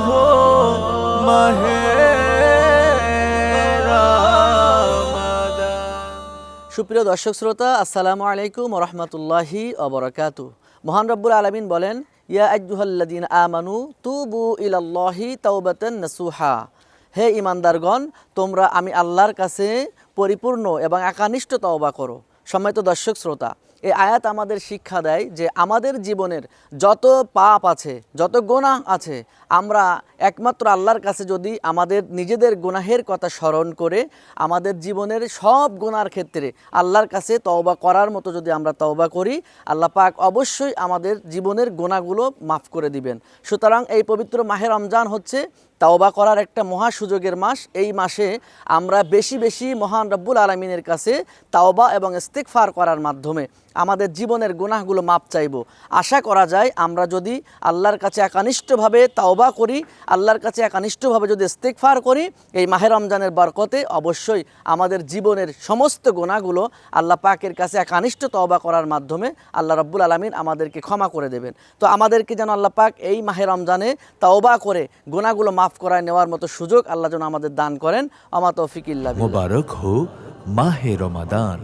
हो माहे সুপ্রিয় দর্শক শ্রোতা, আসসালামু আলাইকুম ওয়া রাহমাতুল্লাহি ওয়া বারাকাতুহু। মহান রব্বুল আলামিন বলেন, ইয়া আইয়ুহাল্লাযীনা আমানু তুবু ইলাল্লাহি তাওবাতান নাসুহা। হে ঈমানদারগণ, তোমরা আমি আল্লাহর কাছে পরিপূর্ণ এবং একানিষ্ঠ তওবা করো। সম্মানিত দর্শক শ্রোতা, এই আয়াত আমাদের শিক্ষা দেয় যে আমাদের জীবনের যত পাপ আছে, যত গুনাহ আছে, আমরা একমাত্র আল্লাহর কাছে যদি আমাদের নিজেদের গুনাহের কথা স্মরণ করে আমাদের জীবনের সব গুনার ক্ষেত্রে আল্লাহর কাছে তওবা করার মতো যদি আমরা তওবা করি, আল্লাহ পাক অবশ্যই আমাদের জীবনের গুনাহগুলো মাফ করে দিবেন। সুতরাং এই পবিত্র মাহে রমজান হচ্ছে তওবা করার একটা মহা সুযোগের মাস। এই মাসে আমরা বেশি বেশি মহান রব্বুল আলামিনের কাছে তাওবা এবং ইস্তিগফার করার মাধ্যমে আমাদের জীবনের গুনাহগুলো মাপ চাইব। আশা করা যায় আমরা যদি আল্লাহর কাছে একানিষ্ঠভাবে তাওবা করি, আল্লাহর কাছে একানিষ্ঠভাবে যদি ইস্তিগফার করি, এই মাহে রমজানের বরকতে অবশ্যই আমাদের জীবনের সমস্ত গুনাহগুলো আল্লাহ পাকের কাছে একানিষ্ঠ তাওবা করার মাধ্যমে আল্লাহ রব্বুল আলামিন আমাদেরকে ক্ষমা করে দেবেন। তো আমাদেরকে যেন আল্লাহ পাক এই মাহে রমজানে তাওবা করে গুনাহগুলো মাফ করায় নেওয়ার মতো সুযোগ আল্লাহ যেন আমাদের দান করেন। আমা তৌফিক ইল্লা বিল্লাহ। मुबारक हो माहे रमदान।